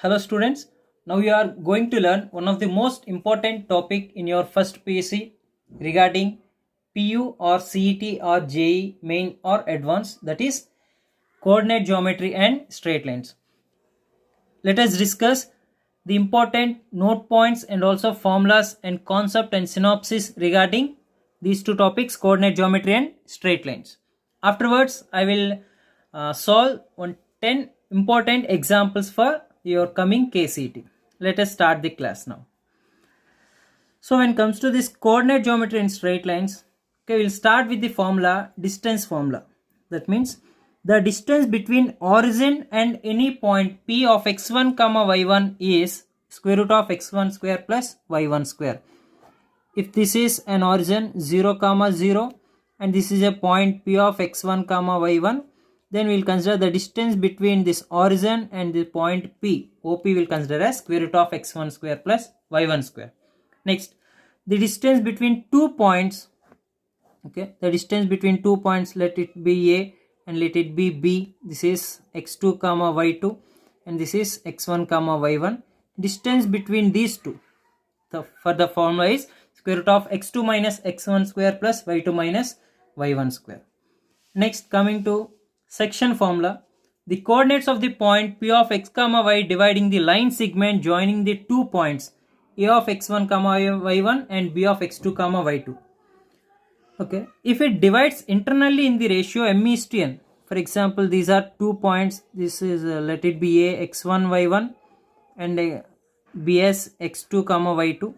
Hello students, now you are going to learn one of the most important topic in your first PSC regarding PU or CET or JE main or advanced, that is coordinate geometry and straight lines. Let us discuss the important note points and also formulas and concept and synopsis regarding these two topics, coordinate geometry and straight lines. Afterwards I will solve 10 important examples for your coming KCET. Let us start the class now. So when it comes to this coordinate geometry and straight lines, okay, we'll start with the formula, distance formula. That means the distance between origin and any point P of x1 comma y1 is square root of x1 square plus y1 square. If this is an origin 0 comma 0 and this is a point P of x1 comma y1, then we will consider the distance between this origin and the point P, OP, will consider as square root of x1 square plus y1 square. Next, the distance between 2 points, okay, the distance between 2 points, let it be A and let it be B. This is x2 comma y2 and this is x1 comma y1. Distance between these two, for the formula is square root of x2 minus x1 square plus y2 minus y1 square. Next, coming to section formula, the coordinates of the point P of x comma y dividing the line segment joining the 2 points A of x1 comma y1 and B of x2 comma y2. Okay, if it divides internally in the ratio m is to n, for example these are 2 points, this is let it be A x1 y1 and B as x2 comma y2,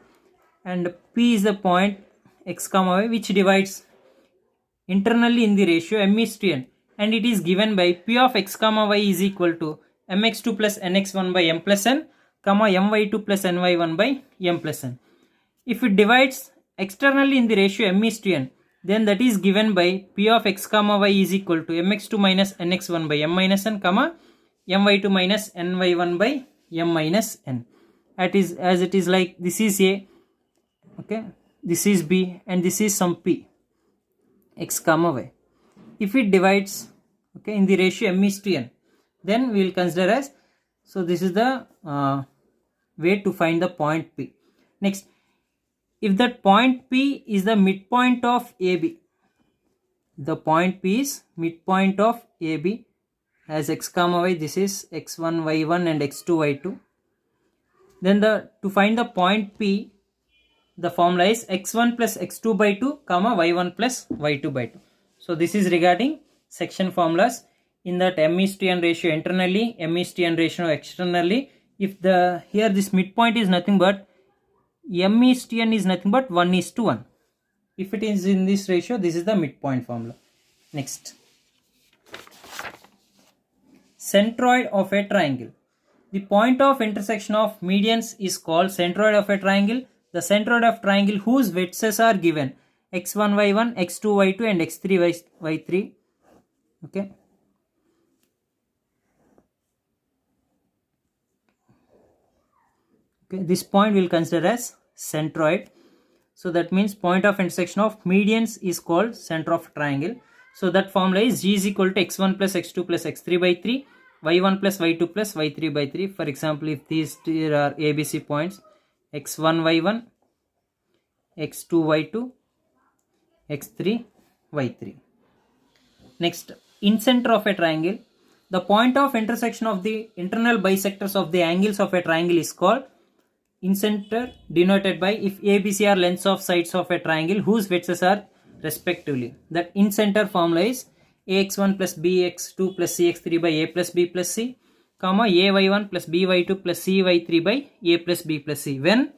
and P is the point x comma y which divides internally in the ratio m is to n, and it is given by P of x comma y is equal to mx2 plus nx1 by m plus n comma my2 plus ny1 by m plus n. If it divides externally in the ratio m is to n, then that is given by P of x comma y is equal to mx2 minus nx1 by m minus n comma my2 minus ny1 by m minus n. As it is like this is A, okay, this is B and this is some P x comma y. If it divides, okay, in the ratio m is to n, then we will consider as, so this is the way to find the point P. Next, if that point P is the midpoint of AB, the point P is midpoint of AB as x comma y, this is x1 y1 and x2 y2, then to find the point P, the formula is x1 plus x2 by 2 comma y1 plus y2 by 2. So this is regarding section formulas. In that m is to n ratio internally, m is to n ratio externally. If here this midpoint is nothing but m is to n is nothing but 1 is to 1. If it is in this ratio, this is the midpoint formula. Next, centroid of a triangle. The point of intersection of medians is called centroid of a triangle. The centroid of triangle whose vertices are given x1 y1, x2 y2 and x3 y3. Okay. Okay, this point will consider as centroid. So that means point of intersection of medians is called center of triangle. So that formula is g is equal to x1 plus x2 plus x3 by 3, y1 plus y2 plus y3 by 3. For example, if these are ABC points, x1 y1, x2 y2, x3 y3. Next, in center of a triangle, the point of intersection of the internal bisectors of the angles of a triangle is called incenter, denoted by if ABC are lengths of sides of a triangle whose vertices are respectively. That incenter formula is ax1 plus bx2 plus cx3 by a plus b plus c, comma ay1 plus by2 plus cy3 by a plus b plus c, when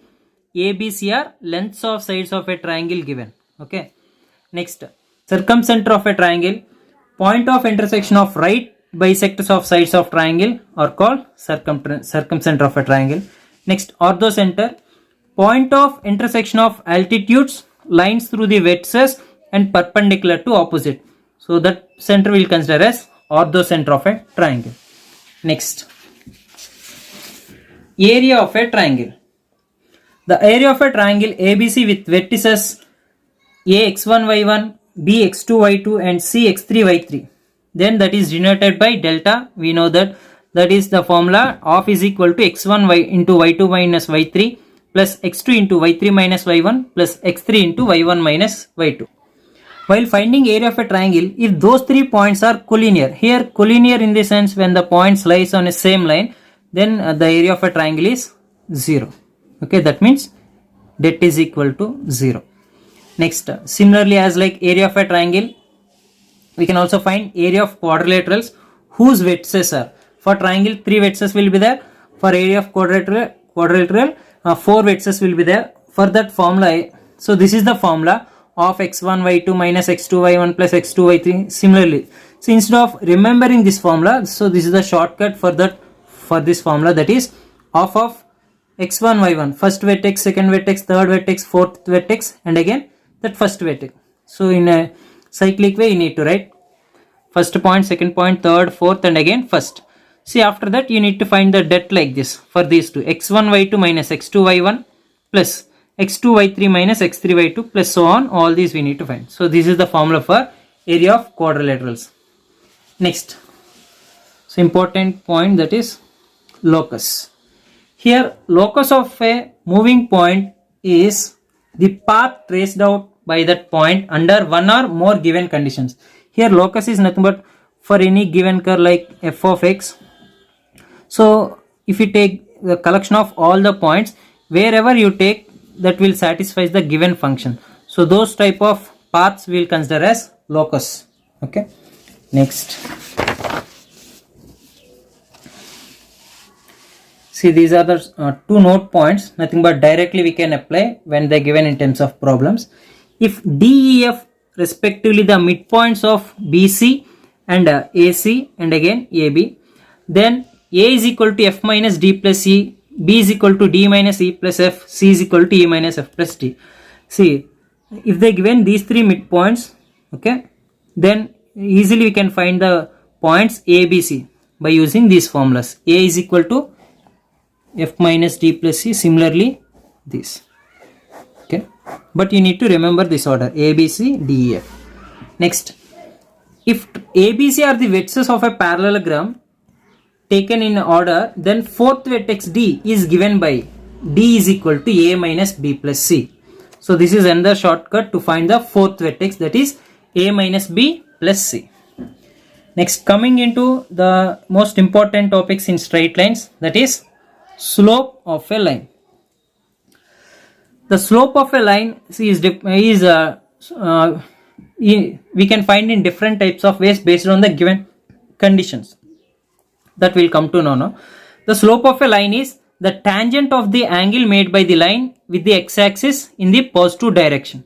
ABC are lengths of sides of a triangle given. Okay. Next, circumcenter of a triangle. Point of intersection of right bisectors of sides of triangle are called circumcenter of a triangle. Next, orthocenter. Point of intersection of altitudes, lines through the vertices and perpendicular to opposite. So that center will consider as orthocenter of a triangle. Next, area of a triangle. The area of a triangle ABC with vertices A x1 y1, B x2 y2 and C x3 y3, then that is denoted by delta. We know that that is the formula of is equal to x1 y into y2 minus y3 plus x2 into y3 minus y1 plus x3 into y1 minus y2. While finding area of a triangle, if those 3 points are collinear, here collinear in the sense when the points lies on a same line, then the area of a triangle is 0. Okay, that means det is equal to 0. Next, similarly as like area of a triangle, we can also find area of quadrilaterals whose vertices are. For triangle, 3 vertices will be there. For area of quadrilateral 4 vertices will be there. For that formula, so this is the formula of x1 y2 minus x2 y1 plus x2 y3. Similarly, so instead of remembering this formula, so this is the shortcut for this formula, that is of x1 y1, first vertex, second vertex, third vertex, fourth vertex, and again that first vertex. So in a cyclic way you need to write first point, second point, third, fourth, and again first. See, after that you need to find the det like this for these two: x1 y2 minus x2 y1 plus x2 y3 minus x3 y2 plus so on. All these we need to find. So this is the formula for area of quadrilaterals. Next, so important point, that is locus. Here locus of a moving point is the path traced out by that point under one or more given conditions. Here locus is nothing but for any given curve like f of x. So if you take the collection of all the points, wherever you take, that will satisfy the given function. So those type of paths we will consider as locus. Okay. Next, see, these are the 2 note points, nothing but directly we can apply when they are given in terms of problems. If DEF respectively the midpoints of BC and AC and again AB, then A is equal to F minus D plus E, B is equal to D minus E plus F, C is equal to E minus F plus D. See, if they given these 3 midpoints, okay, then easily we can find the points A, B, C by using these formulas. A is equal to F minus D plus C, similarly this. Okay, but you need to remember this order: A, B, C, D, E, F. Next, if A, B, C are the vertices of a parallelogram taken in order, then fourth vertex D is given by D is equal to A minus B plus C. So this is another shortcut to find the fourth vertex, that is A minus B plus C. Next, coming into the most important topics in straight lines, that is slope of a line. The slope of a line we can find in different types of ways based on the given conditions that will come to know now. The slope of a line is the tangent of the angle made by the line with the x-axis in the positive direction.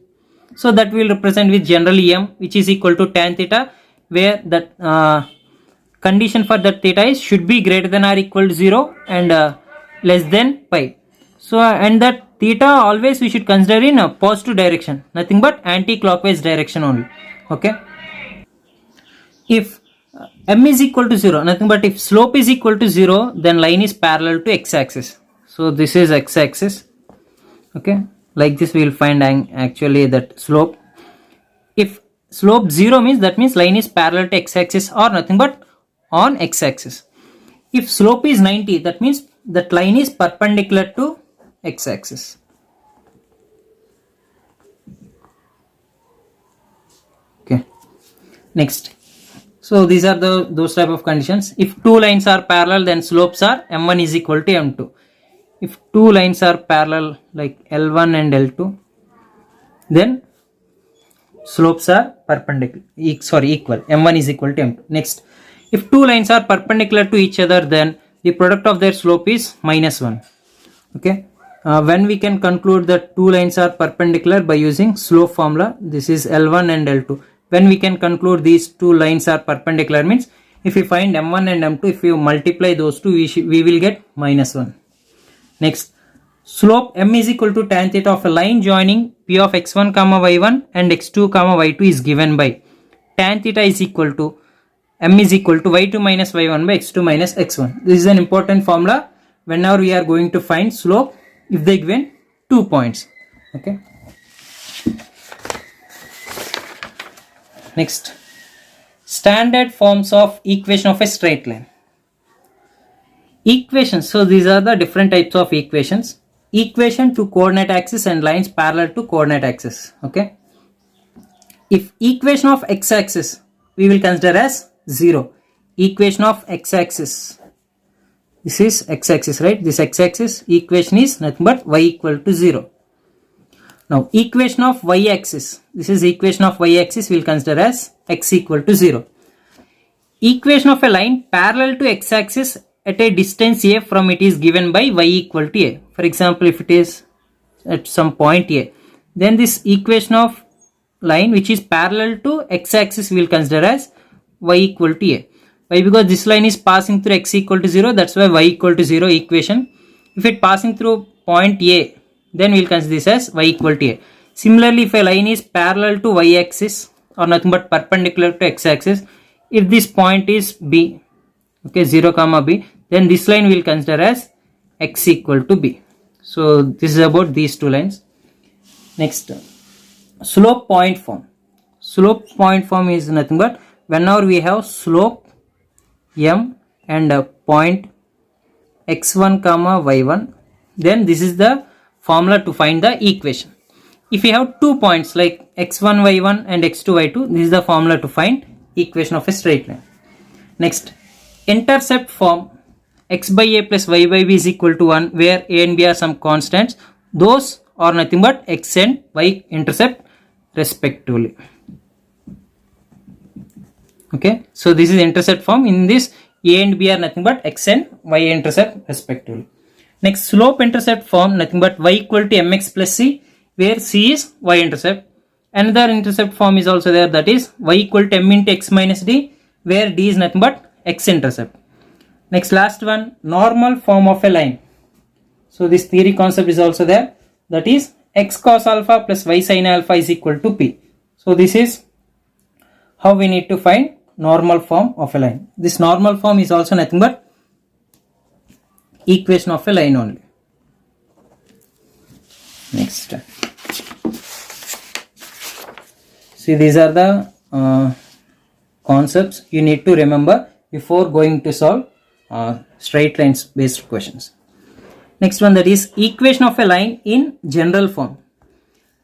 So that will represent with generally m, which is equal to tan theta, where that condition for that theta is should be greater than or equal to 0 and less than pi. So and that theta always we should consider in a positive direction, nothing but anti-clockwise direction only. Okay. If m is equal to 0, nothing but if slope is equal to 0, then line is parallel to x-axis. So this is x-axis. Okay, like this we will find actually that slope. If slope 0 means, that means line is parallel to x-axis or nothing but on x-axis. If slope is 90, that means that line is perpendicular to x-axis. Okay. Next, so these are those type of conditions. If two lines are parallel, then slopes are m1 is equal to m2. If two lines are parallel like L1 and L2, then slopes are perpendicular, equal. M1 is equal to M2. Next, if two lines are perpendicular to each other, then the product of their slope is -1. Okay. When we can conclude that two lines are perpendicular by using slope formula, this is L1 and L2. When we can conclude these two lines are perpendicular means, if we find M1 and M2, if we multiply those two, we will get -1. Next, slope m is equal to tan theta of a line joining p of x1 comma y1 and x2 comma y2 is given by tan theta is equal to m is equal to y2 minus y1 by x2 minus x1. This is an important formula whenever we are going to find slope if they given 2 points. Okay. Next, standard forms of equation of a straight line. Equations. So these are the different types of equations. Equation to coordinate axis and lines parallel to coordinate axis. Okay. If equation of x-axis we will consider as 0. Equation of x-axis. This is x-axis, right? This x-axis equation is nothing but y equal to 0. Now equation of y-axis. This is equation of y-axis we will consider as x equal to 0. Equation of a line parallel to x-axis at a distance a from it is given by y equal to a. For example, if it is at some point a, then this equation of line which is parallel to x-axis we will consider as y equal to a. Why? Because this line is passing through x equal to 0, that's why y equal to 0 equation. If it passing through point a, then we will consider this as y equal to a. Similarly, if a line is parallel to y-axis or nothing but perpendicular to x-axis, if this point is b, okay, 0 comma b, then this line we will consider as x equal to b. So this is about these two lines. Next, slope point form. Slope point form is nothing but whenever we have slope m and a point x1 comma y1, then this is the formula to find the equation. If we have 2 points like x1 y1 and x2 y2, this is the formula to find equation of a straight line. Next, intercept form. X by a plus y by b is equal to 1, where a and b are some constants. Those are nothing but x and y intercept respectively. Okay, so this is intercept form. In this, a and b are nothing but x and y intercept respectively. Next, slope intercept form, nothing but y equal to mx plus c, where c is y intercept. Another intercept form is also there, that is y equal to m into x minus d, where d is nothing but x intercept. Next, last one, normal form of a line. So this theory concept is also there, that is x cos alpha plus y sin alpha is equal to p. So this is how we need to find normal form of a line. This normal form is also nothing but equation of a line only. Next, see, these are the concepts you need to remember before going to solve straight lines based questions. Next one, that is equation of a line in general form.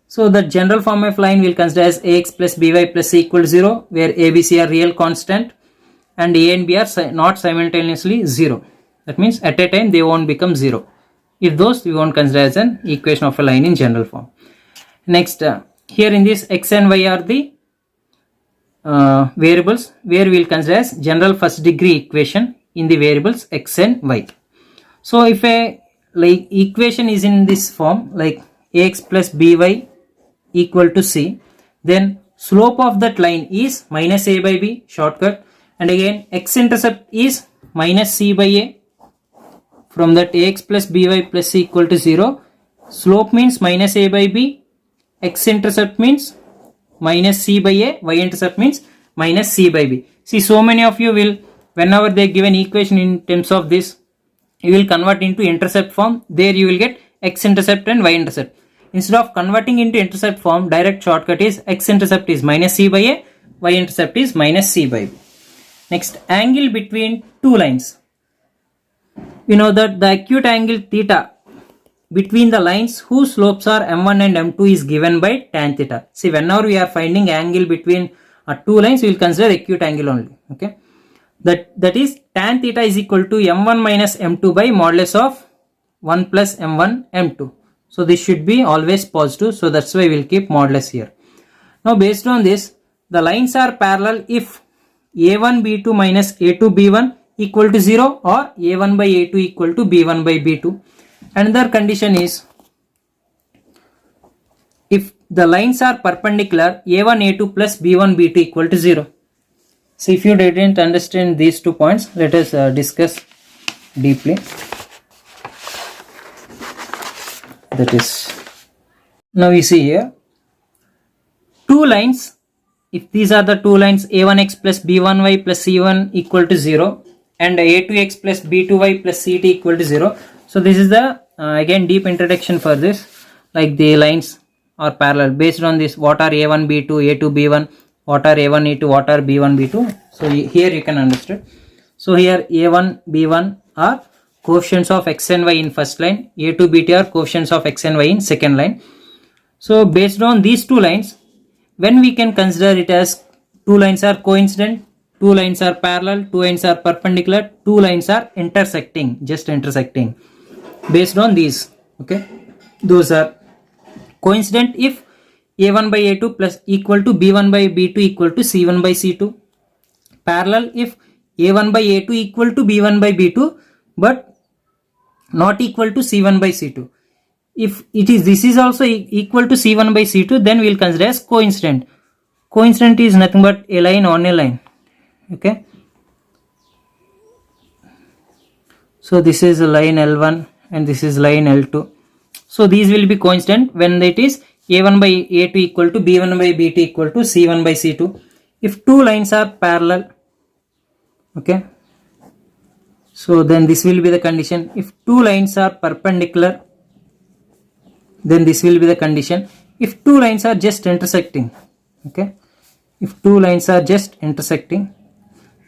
So the general form of line we'll consider as ax plus by plus c equal to 0, where a, b, c are real constant and a and b are not simultaneously 0. That means at a time they won't become 0. If those, we won't consider as an equation of a line in general form. Next, here in this x and y are the variables, where we will consider as general first degree equation in the variables x and y. So if a like equation is in this form, like ax plus by equal to c, then slope of that line is minus a by b, shortcut, and again x intercept is minus c by a. From that, ax plus by plus c equal to 0, slope means minus a by b, x intercept means minus c by a, y intercept means minus c by b. See, so many of you will, whenever they give an equation in terms of this, you will convert into intercept form. There you will get x intercept and y intercept. Instead of converting into intercept form, direct shortcut is x intercept is minus c by a, y intercept is minus c by b. Next, angle between two lines. We know that the acute angle theta between the lines whose slopes are m1 and m2 is given by tan theta. See, whenever we are finding angle between two lines, we will consider acute angle only. Okay, that is tan theta is equal to m1 minus m2 by modulus of 1 plus m1 m2. So this should be always positive, so that's why we will keep modulus here. Now based on this, the lines are parallel if a1 b2 minus a2 b1 equal to 0 or a1 by a2 equal to b1 by b2. Another condition is if the lines are perpendicular, a1 a2 plus b1 b2 equal to 0. So if you didn't understand these 2 points, let us discuss deeply. That is, now you see here, two lines, if these are the two lines a1x plus b1y plus c1 equal to 0 and a2x plus b2y plus ct equal to 0. So this is the again deep introduction for this, like the lines are parallel based on this, what are a1 b2 a2 b1, what are a1 a2, what are b1 b2. So here you can understand. So here a1 b1 are coefficients of x and y in first line, a to bt are coefficients of x and y in second line. So based on these two lines, when we can consider it as two lines are coincident, two lines are parallel, two lines are perpendicular, two lines are intersecting, just intersecting. Based on these, okay, those are coincident if a1 by a2 plus equal to b1 by b2 equal to c1 by c2. Parallel if a1 by a2 equal to b1 by b2 but not equal to c1 by c2. If it is this is also equal to c1 by c2, then we will consider as coincident. Coincident is nothing but a line on a line. Okay, so this is a line L1 and this is line L2. So these will be coincident when it is a1 by a2 equal to b1 by b2 equal to c1 by c2. If two lines are parallel, okay, so then this will be the condition. If two lines are perpendicular, then this will be the condition. If two lines are just intersecting, okay, if two lines are just intersecting,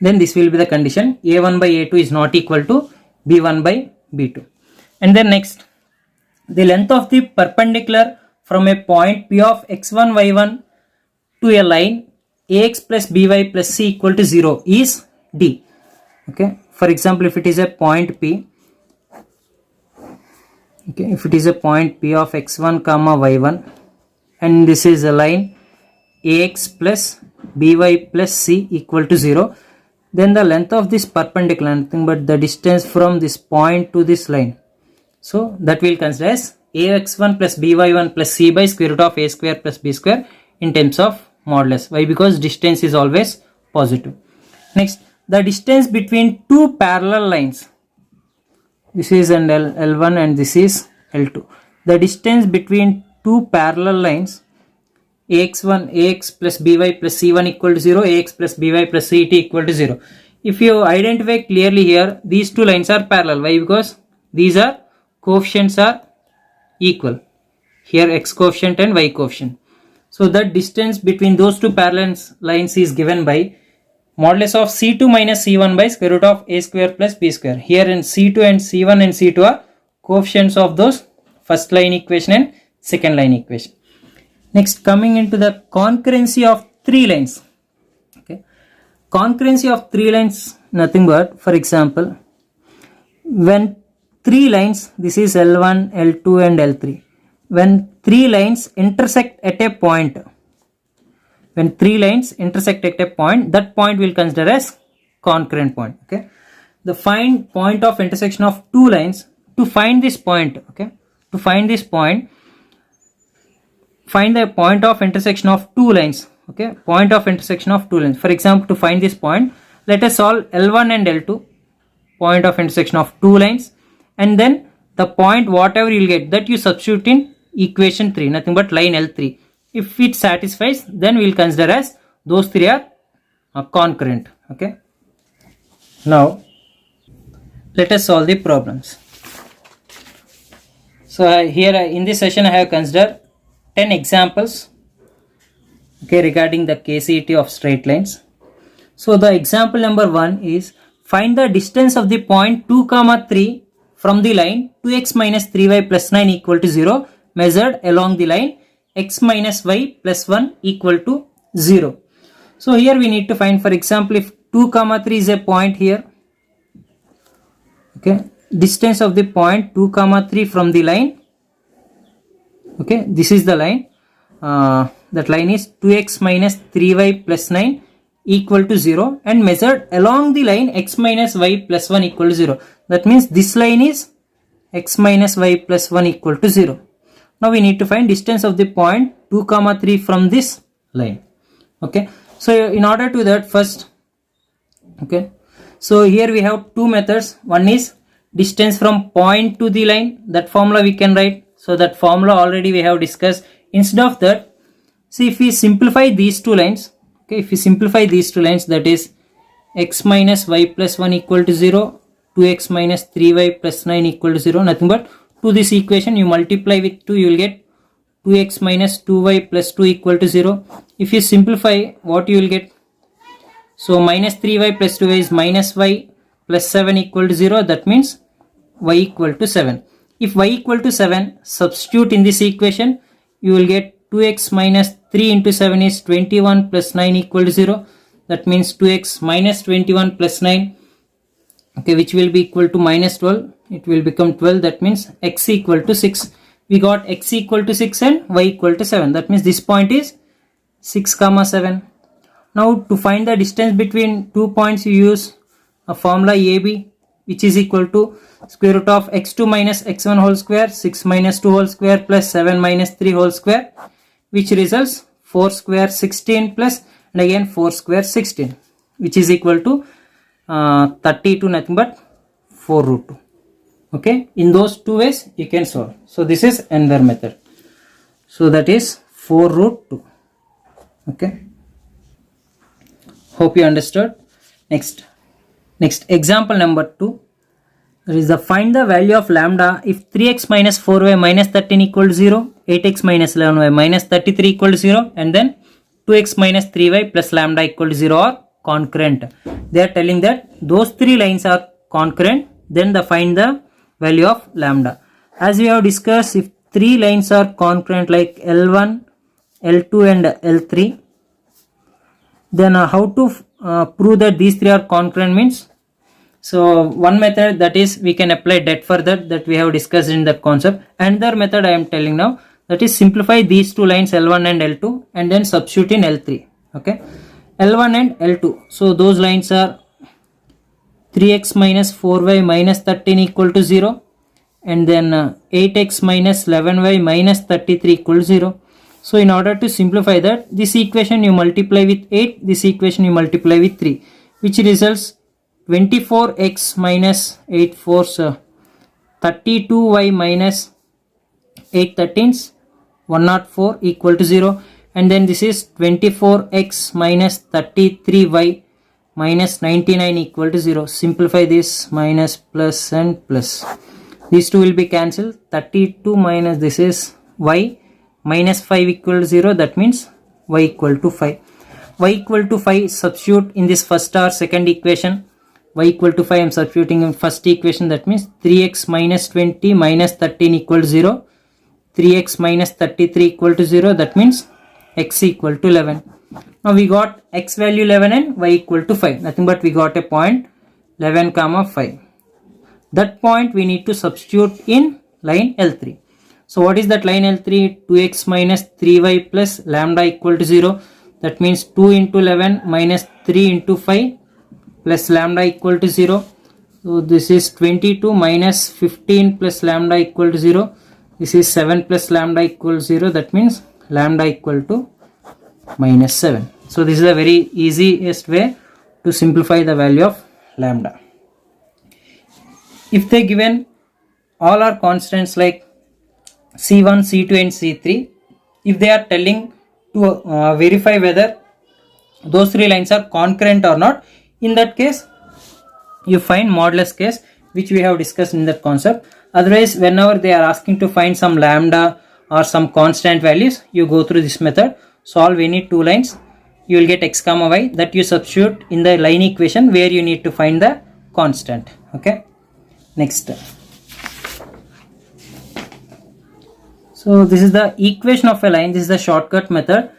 then this will be the condition. a1 by a2 is not equal to b1 by b2. And then next, the length of the perpendicular from a point p of x1 y1 to a line ax plus by plus c equal to 0 is d. Okay, for example, if it is a point p, okay, if it is a point p of x1 comma y1 and this is a line ax plus by plus c equal to 0, then the length of this perpendicular, nothing but the distance from this point to this line, so that we will consider as ax1 plus by1 plus c by square root of a square plus b square in terms of modulus. Why? Because distance is always positive. Next, the distance between two parallel lines, this is an L1 and this is L2. The distance between two parallel lines ax plus by plus c1 equal to 0, ax plus by plus ct equal to 0. If you identify clearly here, these two lines are parallel. Why? Because these are coefficients are equal. Here x coefficient and y coefficient. So that distance between those two parallel lines is given by modulus of c2 minus c1 by square root of a square plus b square. Here in c2 and c1 and c2 are coefficients of those first line equation and second line equation. Next, coming into the concurrency of three lines. Okay, concurrency of three lines, nothing but, for example, when three lines, this is L1, L2 and L3, when three lines intersect at a point, when three lines intersect at a point, that point will consider as concurrent point. Okay, the find point of intersection of two lines. To find this point, okay, to find this point, find the point of intersection of two lines. Okay, point of intersection of two lines. For example, to find this point, let us solve L1 and L2, point of intersection of two lines, and then the point whatever you will get, that you substitute in equation 3, nothing but line L3. If it satisfies, then we will consider as those three are concurrent. Okay, now let us solve the problems. So here in this session I have considered 10 examples, okay, regarding the KCET of straight lines. So the example number 1 is find the distance of the point 2, 3 from the line 2x minus 3y plus 9 equal to 0 measured along the line x minus y plus 1 equal to 0. So here we need to find, for example, if 2, 3 is a point here, okay, distance of the point 2, 3 from the line, okay, this is the line, that line is 2x minus 3y plus 9 equal to 0 and measured along the line x minus y plus 1 equal to 0. That means this line is x minus y plus 1 equal to 0. Now we need to find distance of the point 2, 3 from this line. Okay, so in order to that, first, okay, so here we have two methods. One is distance from point to the line, that formula we can write. So that formula already we have discussed. Instead of that, see, if we simplify these two lines, okay, if we simplify these two lines, that is x minus y plus 1 equal to 0, 2x minus 3y plus 9 equal to 0, nothing but to this equation you multiply with 2, you will get 2x minus 2y plus 2 equal to 0. If you simplify, what you will get? So minus 3y plus 2y is minus y plus 7 equal to 0. That means y equal to 7. If y equal to 7, substitute in this equation, you will get 2x minus 3 into 7 is 21 plus 9 equal to 0. That means 2x minus 21 plus 9, okay, which will be equal to minus 12. It will become 12. That means x equal to 6. We got x equal to 6 and y equal to 7. That means this point is 6 comma 7. Now to find the distance between 2 points, you use a formula AB, which is equal to square root of x2 minus x1 whole square, 6 minus 2 whole square plus 7 minus 3 whole square, which results 4 square 16 plus and again 4 square 16, which is equal to 30 to nothing but 4 root 2. Okay, in those two ways you can solve. So this is another method. So that is 4 root 2. Okay, hope you understood. Next example number 2. There is the find the value of lambda if 3x minus 4y minus 13 equal to 0, 8x minus 11y minus 33 equal to 0, and then 2x minus 3y plus lambda equal to 0 are concurrent. They are telling that those three lines are concurrent, then find the value of lambda. As we have discussed, if three lines are concurrent like L1, L2 and L3, then how to prove that these three are concurrent means, so one method, that is we can apply det for that we have discussed in that concept. Another method I am telling now, that is simplify these two lines L1 and L2 and then substitute in L3. Okay, L1 and L2, so those lines are 3x minus 4y minus 13 equal to 0, and then 8x minus 11y minus 33 equal to 0. So in order to simplify that, this equation you multiply with 8, this equation you multiply with 3, which results 24x minus 8 fours 32y minus 8 13s 104 equal to 0, and then this is 24x minus 33y minus 99 equal to 0. Simplify this, minus plus and plus, these two will be cancelled. 32 minus this is y minus 5 equal to 0, that means y equal to 5. Y equal to 5, substitute in this first or second equation. Y equal to 5 I am substituting in first equation, that means 3x minus 20 minus 13 equal to 0, 3x minus 33 equal to 0, that means x equal to 11. Now we got x value 11 and y equal to 5, nothing but we got a point 11 comma 5. That point we need to substitute in line L3. So what is that line L3? 2x minus 3y plus lambda equal to 0, that means 2 into 11 minus 3 into 5 plus lambda equal to 0. So this is 22 minus 15 plus lambda equal to 0. This is 7 plus lambda equal to 0, that means lambda equal to minus 7. So this is a very easiest way to simplify the value of lambda. If they given all are constants like C1, C2 and C3, if they are telling to verify whether those three lines are concurrent or not, in that case you find modulus case, which we have discussed in that concept. Otherwise, whenever they are asking to find some lambda or some constant values, you go through this method, solve any two lines, you will get x comma y, that you substitute in the line equation where you need to find the constant. Okay, next. So this is the equation of a line. This is the shortcut method.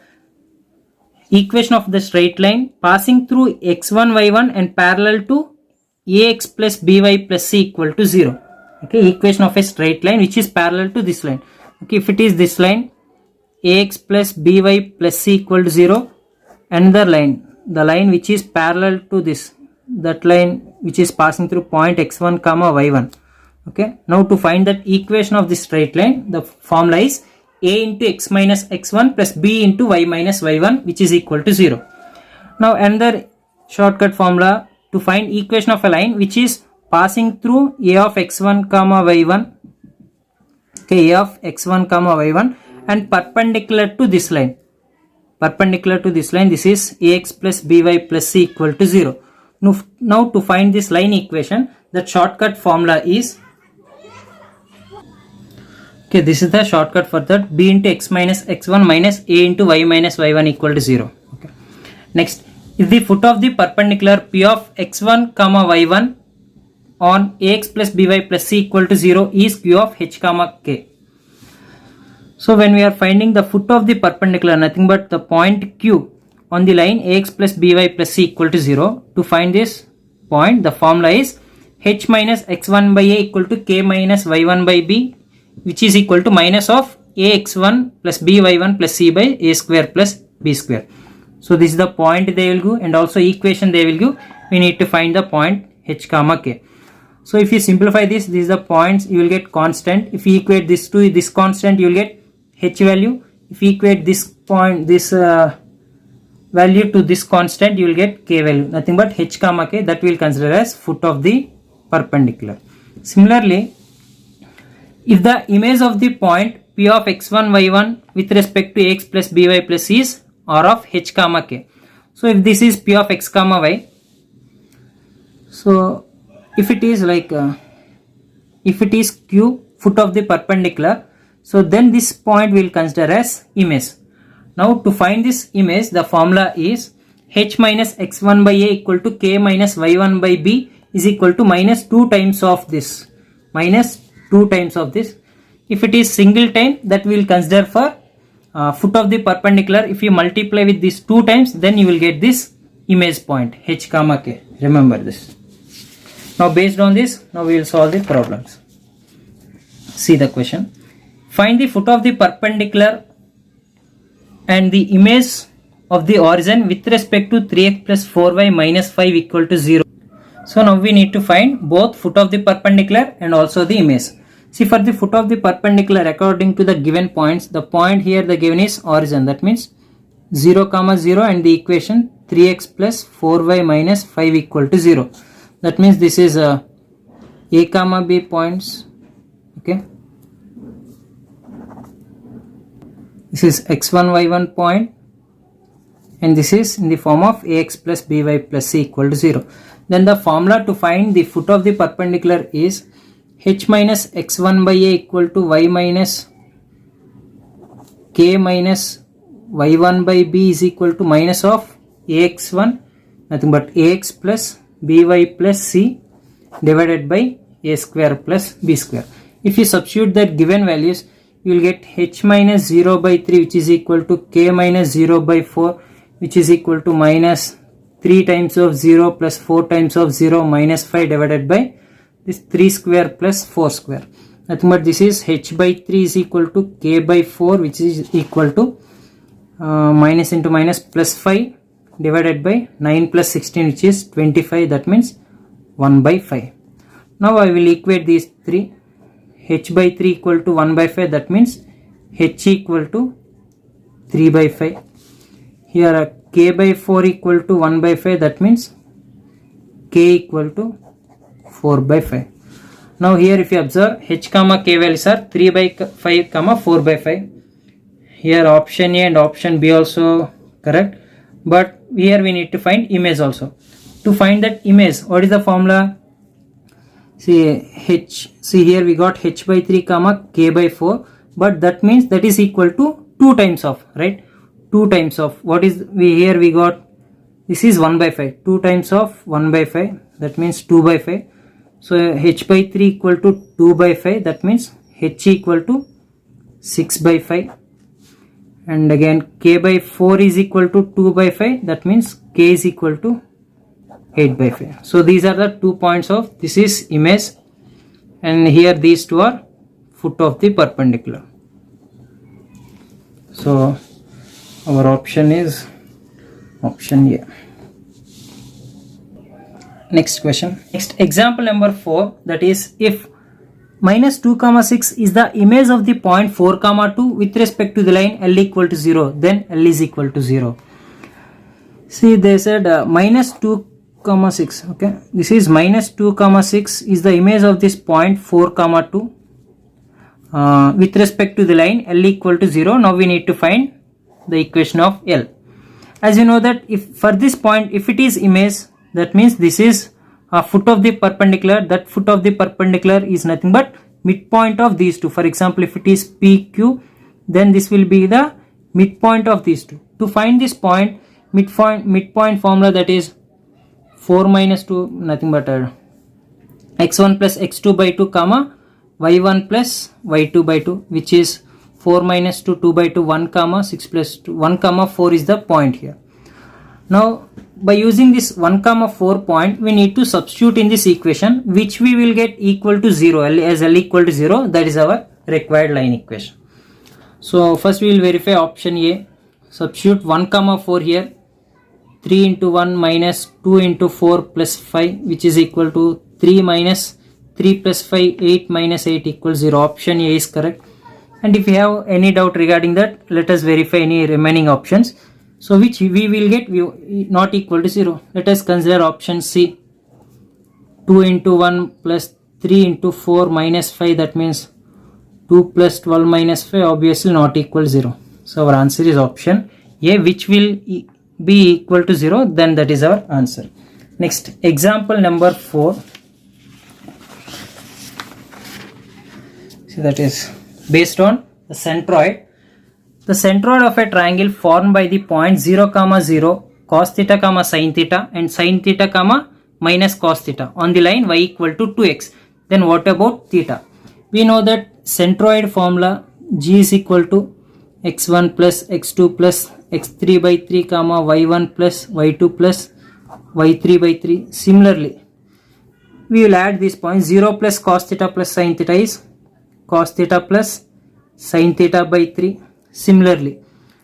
Equation of the straight line passing through x1 y1 and parallel to ax plus by plus c equal to 0. Okay, equation of a straight line which is parallel to this line. Okay, if it is this line, ax plus by plus c equal to 0, another line, the line which is parallel to this, that line which is passing through point x1 comma y1. Okay, now to find that equation of this straight line, the formula is a into x minus x1 plus b into y minus y1, which is equal to 0. Now another shortcut formula to find equation of a line which is passing through a of x1 comma y1, okay, a of x1 comma y1 and perpendicular to this line. Perpendicular to this line, this is ax plus by plus c equal to 0. Now to find this line equation, the shortcut formula is, okay, this is the shortcut for that, b into x minus x1 minus a into y minus y1 equal to 0. Okay. Next, if the foot of the perpendicular p of x1 comma y1 on ax plus by plus c equal to 0 is q of h comma k. So when we are finding the foot of the perpendicular, nothing but the point q on the line ax plus by plus c equal to 0, to find this point the formula is h minus x1 by a equal to k minus y1 by b, which is equal to minus of ax1 plus by1 plus c by a square plus b square. So this is the point they will give, and also equation they will give. We need to find the point h comma k. So if you simplify this, these are the points, you will get constant. If you equate this to this constant, you will get h value. If you equate this point, this value to this constant, you will get k value, nothing but h comma k, that we will consider as foot of the perpendicular. Similarly, if the image of the point p of x1 y1 with respect to x plus by plus c is r of h comma k. So if this is p of x comma y, so if it is like if it is q, foot of the perpendicular, so then this point we will consider as image. Now to find this image, the formula is h minus x1 by a equal to k minus y1 by b is equal to minus 2 times of this, minus 2 times of this. If it is single time, that we will consider for foot of the perpendicular. If you multiply with this 2 times, then you will get this image point h comma k. Remember this. Now based on this, now we will solve the problems. See the question. Find the foot of the perpendicular and the image of the origin with respect to 3x plus 4y minus 5 equal to 0. So now we need to find both foot of the perpendicular and also the image. See, for the foot of the perpendicular, according to the given points, the point here the given is origin, that means 0 comma 0, and the equation 3x plus 4y minus 5 equal to 0. That means this is a comma b points. Okay, this is x1 y1 point, and this is in the form of ax plus by plus c equal to 0. Then the formula to find the foot of the perpendicular is h minus x1 by a equal to y minus k minus y1 by b is equal to minus of ax1, nothing but ax plus by plus c divided by a square plus b square. If you substitute that given values, you will get h minus 0 by 3, which is equal to k minus 0 by 4, which is equal to minus 3 times of 0 plus 4 times of 0 minus 5 divided by this 3 square plus 4 square. Nothing but this is h by 3 is equal to k by 4, which is equal to minus into minus plus 5 divided by 9 plus 16, which is 25, that means 1 by 5. Now I will equate these three. H by 3 equal to 1 by 5, that means h equal to 3 by 5. Here k by 4 equal to 1 by 5, that means k equal to 4 by 5. Now here if you observe, h comma k values are 3 by 5 comma 4 by 5. Here option A and option B also correct, but here we need to find image also. To find that image, what is the formula? See here we got h by 3 comma k by 4, but that means that is equal to 2 times of, right? 2 times of what is here we got, this is 1 by 5, 2 times of 1 by 5, that means 2 by 5. So h by 3 equal to 2 by 5, that means h equal to 6 by 5, and again k by 4 is equal to 2 by 5, that means k is equal to 8 by 5. So these are the 2 points of this is image, and here these two are foot of the perpendicular. So our option is option A. Next question. Next example number 4, that is if minus 2 comma 6 is the image of the point 4 comma 2 with respect to the line L equal to 0, then L is equal to 0. See, they said minus 2 comma 6. Okay, this is minus 2 comma 6 is the image of this point 4 comma 2 with respect to the line L equal to 0. Now we need to find the equation of L. As you know that if for this point, if it is image, that means this is a foot of the perpendicular. That foot of the perpendicular is nothing but midpoint of these two. For example, if it is PQ, then this will be the midpoint of these two. To find this point, midpoint formula, that is 4 minus 2, nothing but x1 plus x2 by 2 comma y1 plus y2 by 2, which is 4 minus 2, 2 by 2, 1 comma 6 plus 2, 1 comma 4 is the point here. Now by using this 1 comma 4 point, we need to substitute in this equation, which we will get equal to 0, as L equal to 0. That is our required line equation. So first we will verify option A. Substitute 1 comma 4 here. 3 into 1 minus 2 into 4 plus 5, which is equal to 3 minus 3 plus 5, 8 minus 8 equals 0. Option A is correct. And if you have any doubt regarding that, let us verify any remaining options. So which we will get not equal to 0. Let us consider option C. 2 into 1 plus 3 into 4 minus 5, that means 2 plus 12 minus 5, obviously not equal to 0. So our answer is option A, which will be equal to 0, then that is our answer. Next, example number 4. So that is based on the centroid. The centroid of a triangle formed by the point 0, 0, cos theta, sin theta, and sin theta, minus cos theta on the line y equal to 2x. Then what about theta? We know that centroid formula G is equal to x1 plus x2 plus x3 by 3, y1 plus y2 plus y3 by 3. Similarly, we will add this point 0 plus cos theta plus sin theta is cos theta plus sin theta by 3. Similarly,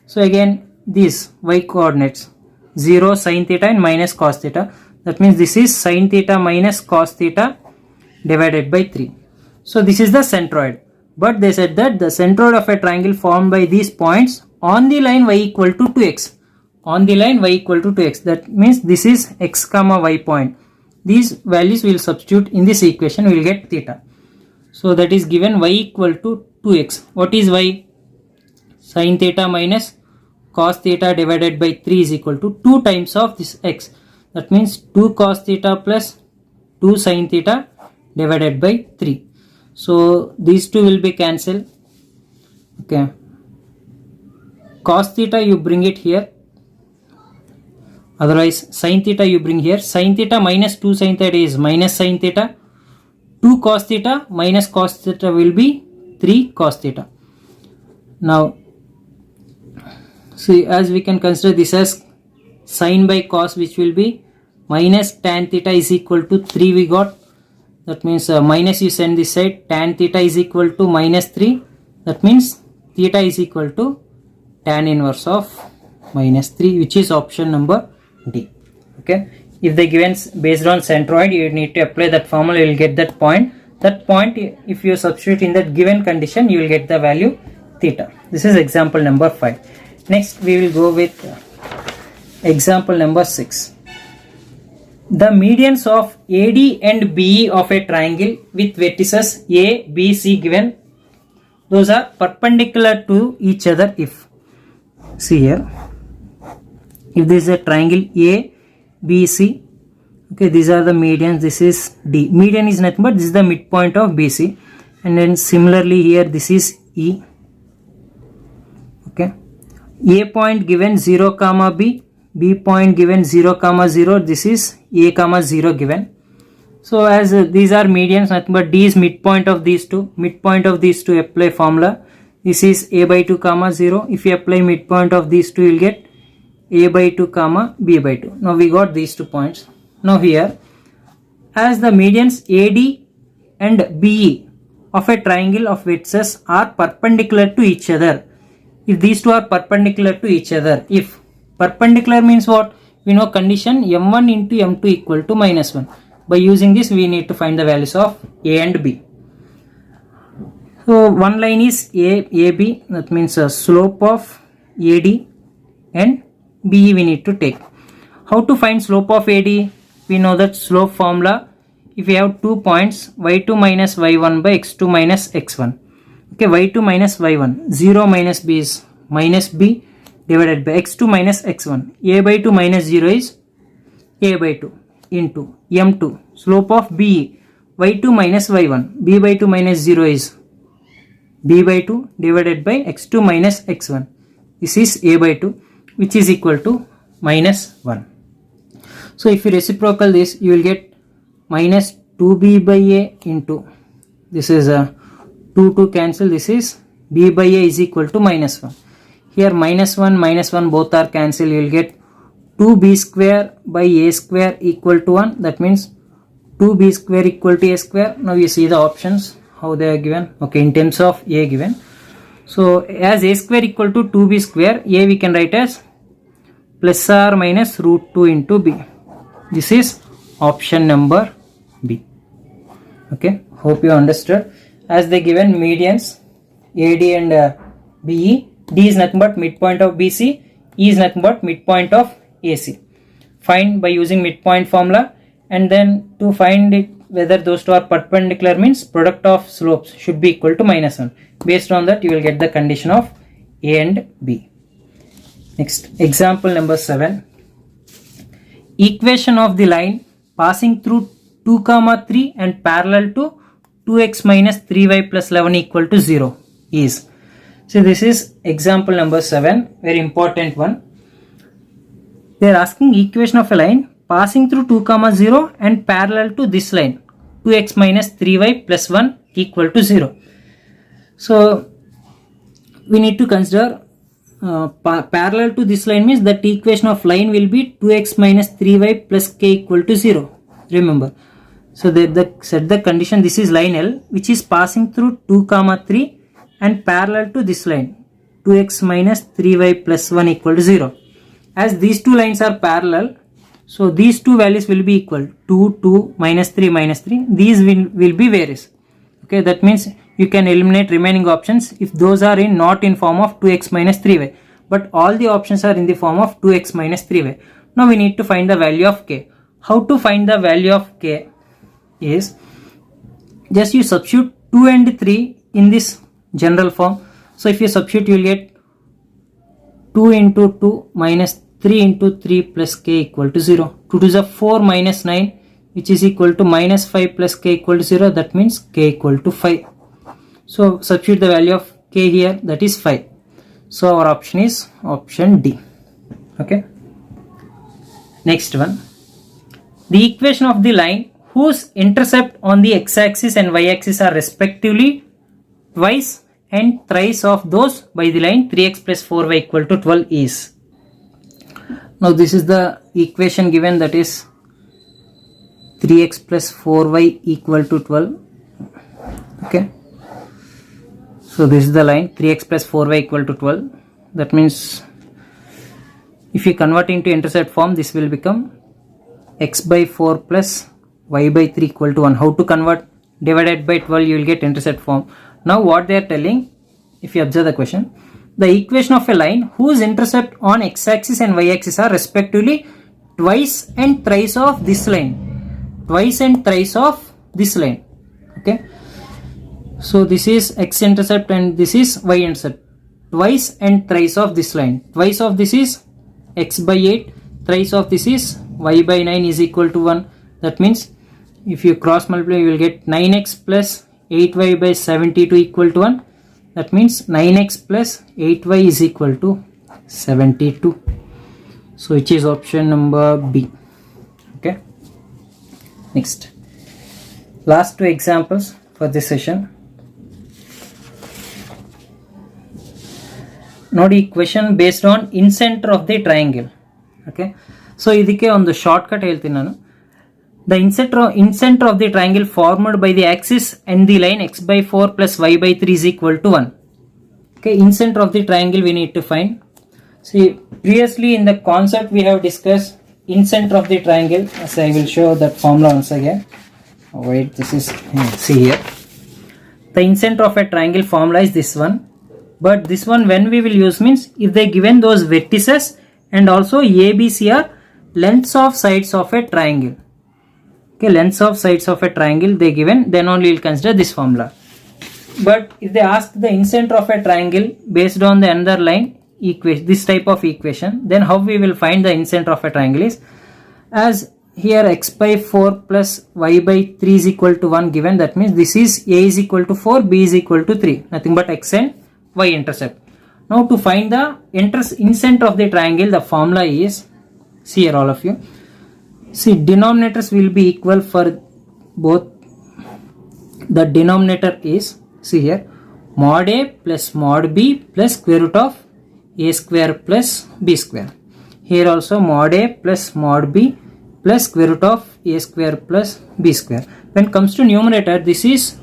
so again these y coordinates 0 sin theta and minus cos theta, that means this is sin theta minus cos theta divided by 3. So this is the centroid, but they said that the centroid of a triangle formed by these points on the line y equal to 2x, on the line y equal to 2x, that means this is x comma y point. These values we will substitute in this equation, we will get theta. So that is given y equal to 2x. What is y? Sin theta minus cos theta divided by 3 is equal to 2 times of this x. That means 2 cos theta plus 2 sin theta divided by 3. So these two will be cancelled. Okay. Cos theta you bring it here. Otherwise sin theta you bring here. Sin theta minus 2 sin theta is minus sin theta. 2 cos theta minus cos theta will be 3 cos theta. Now see, as we can consider this as sin by cos, which will be minus tan theta is equal to 3 we got. That means minus you send this side, tan theta is equal to minus 3. That means theta is equal to tan inverse of minus 3, which is option number D. Okay. If the given based on centroid, you need to apply that formula, you will get that point. That point, if you substitute in that given condition, you will get the value theta. This is example number 5. Next, we will go with example number 6. The medians of AD and BE of a triangle with vertices A, B, C given, those are perpendicular to each other if, see here, if this is a triangle A, B, C, okay, these are the medians, this is D. Median is nothing but this is the midpoint of BC, and then similarly here this is E. Okay, A point given 0 comma B, B point given 0 comma 0, this is A comma 0 given. So as these are medians, nothing but D is midpoint of these two. Midpoint of these two, apply formula. This is A by 2 comma 0. If you apply midpoint of these two, you will get A by 2 comma B by 2. Now we got these 2 points. Now here, as the medians AD and BE of a triangle of vertices are perpendicular to each other. If these two are perpendicular to each other, if perpendicular means what? We know condition m1 into m2 equal to minus 1. By using this, we need to find the values of A and B. So one line is AB, that means a slope of AD, and BE we need to take. How to find slope of AD? We know that slope formula. If we have 2 points, y2 minus y1 by x2 minus x1. Okay, y2 minus y1, 0 minus b is minus b divided by x2 minus x1. A by 2 minus 0 is A by 2 into m2. Slope of BE, y2 minus y1, b by 2 minus 0 is b by 2 divided by x2 minus x1. This is A by 2, which is equal to minus 1. So if you reciprocal this, you will get minus 2b by a into, this is a 2 to cancel, this is b by a is equal to minus 1. Here minus 1 both are cancelled, you will get 2b square by a square equal to 1. That means 2b square equal to a square. Now you see the options how they are given. Okay, in terms of a given. So as a square equal to 2b square, a we can write as plus or minus root 2 into b. This is option number B. Okay, hope you understood. As they given medians AD and BE, D is nothing but midpoint of BC, E is nothing but midpoint of AC. Find by using midpoint formula, and then to find it whether those two are perpendicular means product of slopes should be equal to minus 1. Based on that you will get the condition of A and B. Next, example number 7. Equation of the line passing through 2, 3 and parallel to 2x minus 3y plus 11 equal to 0 is. So this is example number 7, very important one. They are asking equation of a line passing through 2, 0 and parallel to this line 2x minus 3y plus 1 equal to 0. So we need to consider parallel to this line means that equation of line will be 2x minus 3y plus k equal to 0. Remember. So set the condition, this is line L which is passing through 2, 3 and parallel to this line 2x minus 3y plus 1 equal to 0. As these two lines are parallel, so these two values will be equal 2, 2, minus 3, minus 3. These will be various. Okay, that means you can eliminate remaining options if those are not in form of 2x minus 3y. But all the options are in the form of 2x minus 3y. Now we need to find the value of k. How to find the value of k is just you substitute 2 and 3 in this general form. So if you substitute you will get 2 into 2 minus 3 into 3 plus k equal to 0. 2 to the 4 minus 9 which is equal to minus 5 plus k equal to 0. That means k equal to 5. So substitute the value of k here, that is 5. So our option is option D. Okay. Next one. The equation of the line whose intercept on the x-axis and y-axis are respectively twice and thrice of those by the line 3x plus 4y equal to 12 is. Now this is the equation given, that is 3x plus 4y equal to 12. Okay. So this is the line 3x plus 4y equal to 12. That means if you convert into intercept form, this will become x by 4 plus y by 3 equal to 1. How to convert? Divided by 12 you will get intercept form. Now what they are telling, if you observe the question, the equation of a line whose intercept on x-axis and y-axis are respectively twice and thrice of this line. Twice and thrice of this line. Okay. So this is x-intercept and this is y-intercept. Twice and thrice of this line. Twice of this is x by 8. Thrice of this is y by 9 is equal to 1. That means if you cross multiply you will get 9x plus 8y by 72 equal to 1. That means 9x plus 8y is equal to 72. So which is option number B. Okay. Next. Last two examples for this session. ನೋಡಿ question based on incenter of the triangle. Okay. So ಇದಕ್ಕೆ ಒಂದು shortcut ಹೇಳ್ತೀನಿ ನಾನು. The incenter of the triangle formed by the axis and the line x by 4 plus y by 3 is equal to 1. Okay, incenter of the triangle we need to find. See, previously in the concept we have discussed incenter of the triangle. As I will show that formula once again. Wait, this is, see here. The incenter of a triangle formula is this one. But this one when we will use means if they given those vertices and also ABC are lengths of sides of a triangle. Okay, lengths of sides of a triangle they given, then only we will consider this formula. But if they ask the incenter of a triangle based on the another line equation, this type of equation, then how we will find the incenter of a triangle is, as here x by 4 plus y by 3 is equal to 1 given, that means this is a is equal to 4, b is equal to 3, nothing but x and y intercept. Now to find the incenter of the triangle, the formula is, see here all of you, see denominators will be equal for both the denominator is, see here, mod a plus mod b plus square root of a square plus b square. Here also mod a plus mod b plus square root of a square plus b square. When it comes to numerator, this is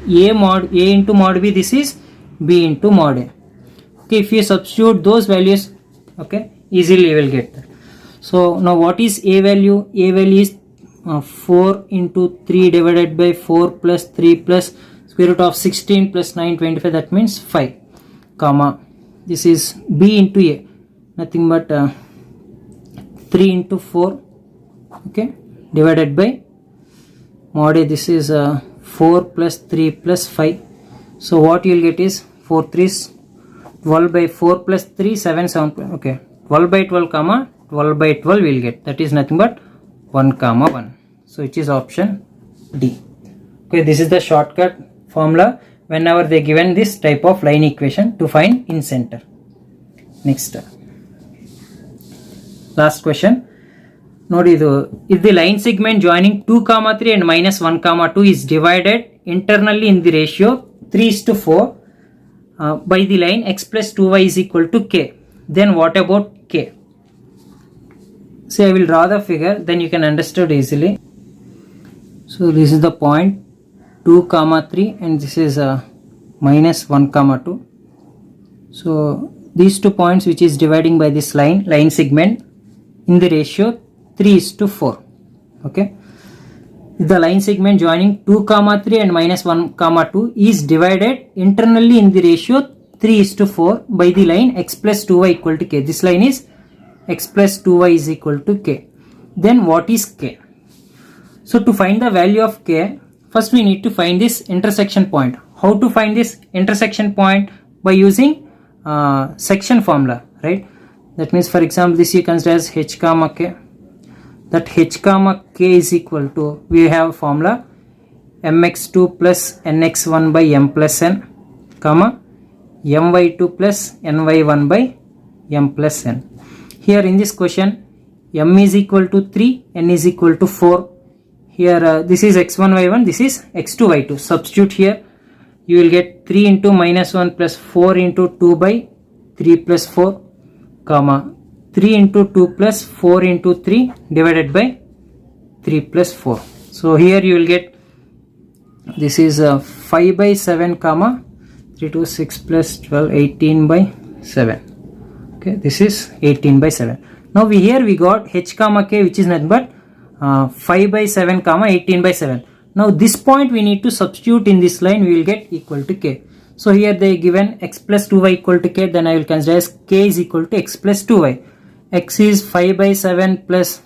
a into mod b, this is b into mod a. Okay, if you substitute those values, okay, easily you will get that. So now what is a value? A value is 4 into 3 divided by 4 plus 3 plus square root of 16 plus 9 25, that means 5, comma, this is b into a, nothing but 3 into 4, okay, divided by mod a, this is 4 plus 3 plus 5. So what you will get is 4 3s 12 by 4 plus 3 7 7, okay, 12 by 12 comma 12 by 12 we will get, that is nothing but 1 comma 1. So which is option D. Okay, this is the shortcut formula whenever they given this type of line equation to find in center. Next, last question. Nodi, if the line segment joining 2 comma 3 and minus 1 comma 2 is divided internally in the ratio 3:4 by the line x plus 2y is equal to k, then what about k? See, I will draw the figure, then you can understand easily. So this is the point 2 comma 3 and this is minus 1 comma 2. So these 2 points which is dividing by this line segment in the ratio 3:4. Okay, the line segment joining 2 comma 3 and minus 1 comma 2 is divided internally in the ratio 3:4 by the line x plus 2y equal to k. This line is x plus 2y is equal to k. Then what is k? So to find the value of k, first we need to find this intersection point. How to find this intersection point? By using section formula, right? That means, for example, this you consider as h comma k. That h comma k is equal to, we have formula mx2 plus nx1 by m plus n, comma my2 plus ny1 by m plus n. Here in this question, m is equal to 3, n is equal to 4. Here this is x1 y1, this is x2 y2. Substitute here, you will get 3 into minus 1 plus 4 into 2 by 3 plus 4, comma 3 into 2 plus 4 into 3 divided by 3 plus 4. So here you will get, this is 5 by 7, comma 3 to 6 plus 12, 18 by 7. Okay, this is 18 by 7. Now here we got h comma k, which is nothing but 5 by 7 comma 18 by 7. Now this point we need to substitute in this line, we will get equal to k. So here they given x plus 2y equal to k, then I will consider as k is equal to x plus 2y. X is 5 by 7 plus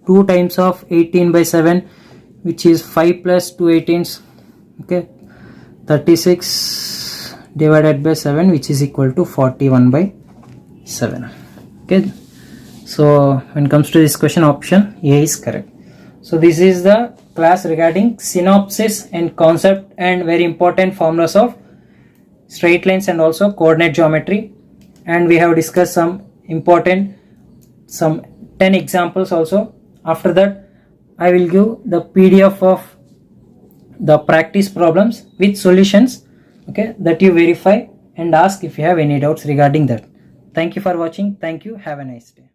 2 times of 18 by 7, which is 5 plus 2 18s, okay, 36 divided by 7, which is equal to 41 by 7. Okay, so when it comes to this question, option A is correct. So this is the class regarding synopsis and concept and very important formulas of straight lines and also coordinate geometry, and we have discussed some important 10 examples also. After that I will give the PDF of the practice problems with solutions, okay, that you verify and ask if you have any doubts regarding that. Thank you for watching. Thank you. Have a nice day.